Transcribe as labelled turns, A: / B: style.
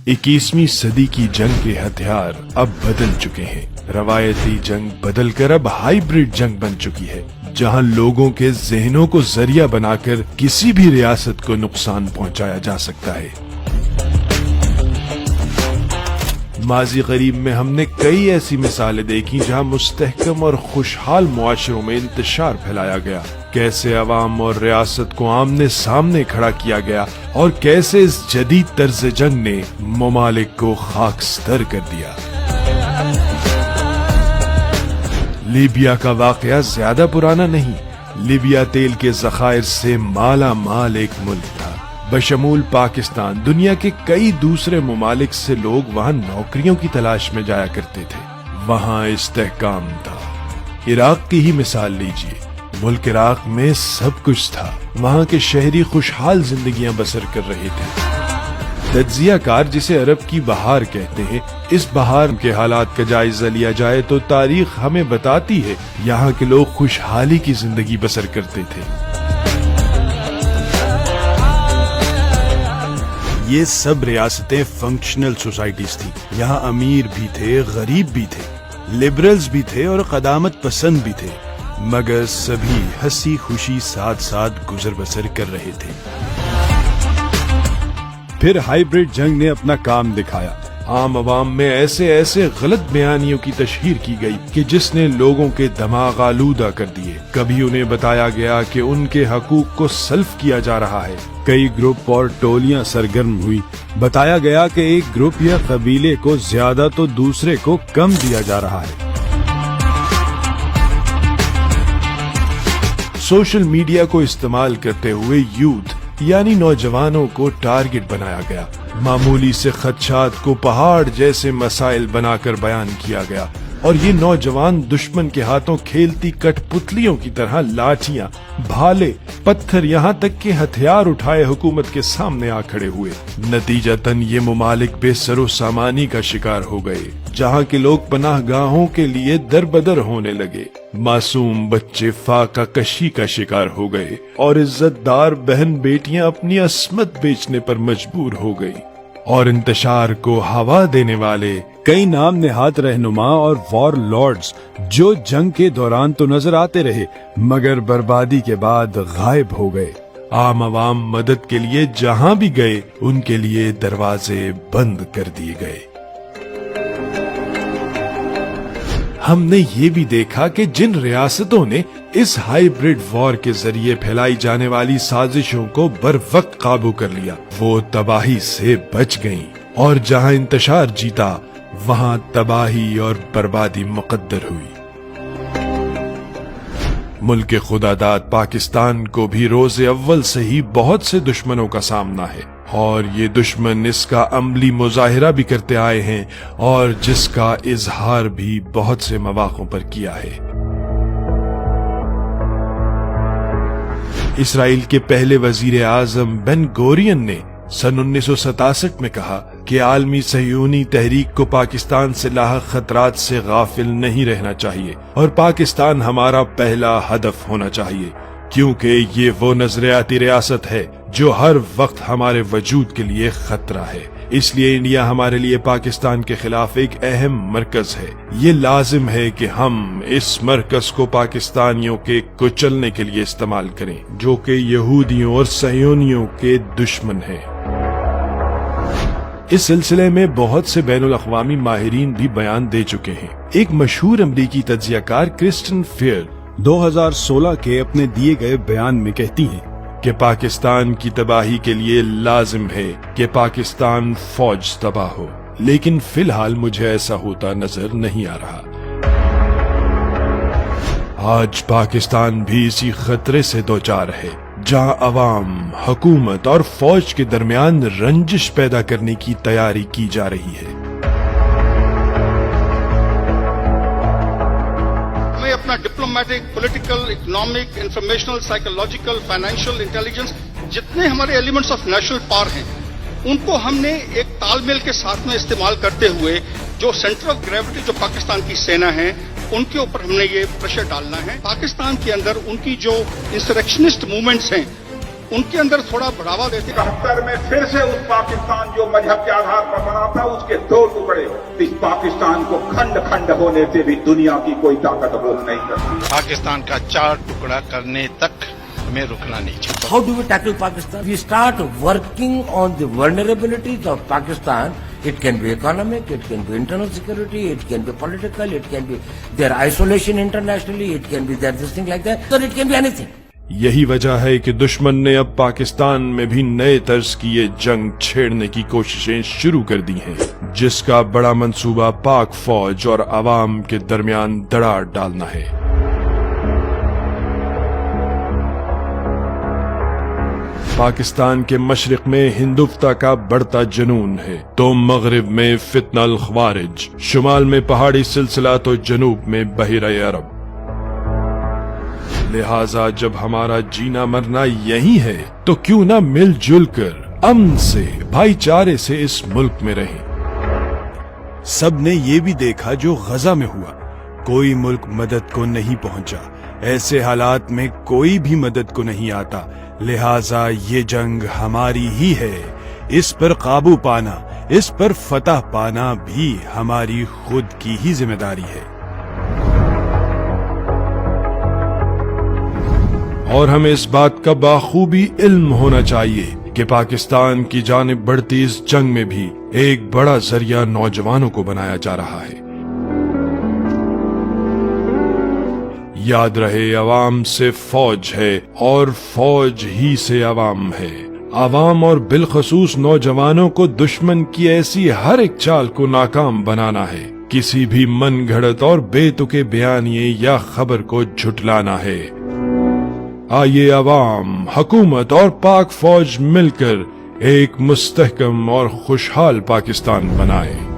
A: 21वीं सदी की जंग के हथियार अब बदल चुके हैं। रवायती जंग बदलकर अब हाइब्रिड जंग बन चुकी है, जहां लोगों के जहनों को जरिया बनाकर किसी भी रियासत को नुकसान पहुंचाया जा सकता है। माजी करीब में हमने कई ऐसी मिसालें देखी जहां मुस्तहकम और खुशहाल मुआशरों में इंतशार फैलाया गया, कैसे अवाम और रियासत को आमने सामने खड़ा किया गया और कैसे इस जदीद तर्ज जंग ने ममालिक को खाकस्तर कर दिया। लीबिया का वाकया ज्यादा पुराना नहीं। लीबिया तेल के जखायर से माला माल एक मुल्क था, बशमूल पाकिस्तान। दुनिया के कई दूसरे ममालिक से लोग वहाँ नौकरियों की तलाश में जाया करते थे। वहाँ इस्तेहकाम था। इराक की ही मिसाल लीजिए, मुल्क इराक में सब कुछ था। वहाँ के शहरी खुशहाल जिंदगियां बसर कर रहे थे। तज्जियाकार, जिसे अरब की बहार कहते हैं, इस बहार के हालात का जायजा लिया जाए तो तारीख हमें बताती है यहाँ के लोग खुशहाली की जिंदगी बसर करते थे।
B: ये सब रियासतें फंक्शनल सोसाइटीज थी। यहाँ अमीर भी थे, गरीब भी थे, लिबरल्स भी थे और कदामत पसंद भी थे, मगर सभी हंसी खुशी साथ साथ गुजर बसर कर रहे थे।
A: फिर हाइब्रिड जंग ने अपना काम दिखाया। आम अवाम में ऐसे ऐसे गलत बयानियों की तशहीर की गई कि जिसने लोगों के दिमाग आलूदा कर दिए। कभी उन्हें बताया गया कि उनके हकूक को सल्फ किया जा रहा है।
B: कई ग्रुप और टोलियां सरगर्म हुई। बताया गया कि एक ग्रुप या कबीले को ज्यादा तो दूसरे को कम दिया जा रहा है।
A: सोशल मीडिया को इस्तेमाल करते हुए यूथ यानी नौजवानों को टारगेट बनाया गया। मामूली से खदशात को पहाड़ जैसे मसाइल बनाकर बयान किया गया और ये नौजवान दुश्मन के हाथों खेलती कठपुतलियों की तरह लाठियां, भाले, पत्थर, यहाँ तक के हथियार उठाए हुकूमत के सामने आ खड़े हुए। नतीजतन ये मुमालिक बेसरो सामानी का शिकार हो गए, जहाँ के लोग पनाहगाहों के लिए दरबदर होने लगे। मासूम बच्चे फाका कशी का शिकार हो गए और इज्जतदार बहन बेटियां अपनी अस्मत बेचने पर मजबूर हो गई। और इंतशार को हवा देने वाले
B: कई नाम नेहात रहनुमा और वॉर लॉर्ड्स जो जंग के दौरान तो नजर आते रहे, मगर बर्बादी के बाद गायब हो गए।
A: आम आवाम मदद के लिए जहां भी गए, उनके लिए दरवाजे बंद कर दिए गए। हमने ये भी देखा कि जिन रियासतों ने इस हाइब्रिड वॉर के जरिए फैलाई जाने वाली साजिशों को बर वक्त काबू कर लिया, वो तबाही से बच गईं और जहां इंतशार जीता, वहां तबाही और बर्बादी मुकद्दर हुई। मुल्क खुदादाद पाकिस्तान को भी रोज़े अव्वल से ही बहुत से दुश्मनों का सामना है और ये दुश्मन इसका अमली मुजाहिरा भी करते आए हैं और जिसका इजहार भी बहुत से मौक़ों पर किया है। इसराइल के पहले वजीर आजम बेन गोरियन ने सन 1967 में कहा कि आलमी सहयूनी तहरीक को पाकिस्तान से लाहक खतरात से गाफिल नहीं रहना चाहिए और पाकिस्तान हमारा पहला हदफ होना चाहिए, क्योंकि ये वो नजरियाती रियासत है जो हर वक्त हमारे वजूद के लिए खतरा है। इसलिए इंडिया हमारे लिए पाकिस्तान के खिलाफ एक अहम मरकज है। ये लाजिम है कि हम इस मरकज को पाकिस्तानियों के कुचलने के लिए इस्तेमाल करें, जो कि यहूदियों और सहयोनियों के दुश्मन हैं। इस सिलसिले में बहुत से बैनुल अक़वामी माहिरीन भी बयान दे चुके हैं। एक मशहूर अमरीकी तज्जियाकार क्रिस्टन फेयर
B: 2016 के अपने दिए गए बयान में कहती हैं
A: कि पाकिस्तान की तबाही के लिए लाजिम है कि पाकिस्तान फौज तबाह हो, लेकिन फिलहाल मुझे ऐसा होता नजर नहीं आ रहा। आज पाकिस्तान भी इसी खतरे से दोचार है, जहां अवाम, हुकूमत और फौज के दरमियान रंजिश पैदा करने की तैयारी की जा रही है।
C: अपना diplomatic, political, economic, informational, psychological, financial intelligence, जितने हमारे एलिमेंट्स ऑफ नेशनल पावर हैं, उनको हमने एक तालमेल के साथ में इस्तेमाल करते हुए जो सेंटर ऑफ ग्रेविटी जो पाकिस्तान की सेना है, उनके ऊपर हमने ये प्रेशर डालना है। पाकिस्तान के अंदर उनकी जो इंसरेक्शनिस्ट मूवमेंट्स हैं, उनके अंदर थोड़ा बढ़ावा देते।
D: 71 में फिर से उस पाकिस्तान जो मजहब के आधार पर बना था उसके 2 टुकड़े हो। इस पाकिस्तान को खंड खंड होने से भी दुनिया की कोई ताकत रोक नहीं सकती।
E: पाकिस्तान का 4 टुकड़ा करने तक हमें रुकना नहीं चाहिए।
F: How do we tackle Pakistan? We start working on the vulnerabilities of Pakistan. It can be economic, it can be internal security, it can be political, it can be their isolation internationally, it can be their this thing like that, so it can be anything.
A: यही वजह है कि दुश्मन ने अब पाकिस्तान में भी नए तर्ज की ये जंग छेड़ने की कोशिशें शुरू कर दी हैं, जिसका बड़ा मंसूबा पाक फौज और अवाम के दरमियान दरार डालना है। पाकिस्तान के मशरिक में हिंदुत्व का बढ़ता जुनून है तो मगरिब में फितनल ख्वारिज, शुमाल में पहाड़ी सिलसिला तो जनूब में बहिरे अरब। लिहाजा जब हमारा जीना मरना यही है तो क्यों ना मिलजुल कर अमन से, भाईचारे से इस मुल्क में रहें।
B: सब ने ये भी देखा जो गजा में हुआ, कोई मुल्क मदद को नहीं पहुंचा। ऐसे हालात में कोई भी मदद को नहीं आता। लिहाजा ये जंग हमारी ही है। इस पर काबू पाना, इस पर फतह पाना भी हमारी खुद की ही जिम्मेदारी है।
A: और हमें इस बात का बाखूबी इल्म होना चाहिए कि पाकिस्तान की जानिब बढ़ती इस जंग में भी एक बड़ा जरिया नौजवानों को बनाया जा रहा है। याद रहे, अवाम से फौज है और फौज ही से अवाम है। अवाम और बिलखसूस नौजवानों को दुश्मन की ऐसी हर एक चाल को नाकाम बनाना है। किसी भी मन घड़त और बेतुके बयानिए या खबर को झुटलाना है। आइए अवाम, हुकूमत और पाक फौज मिलकर एक मुस्तहकम और खुशहाल पाकिस्तान बनाएं।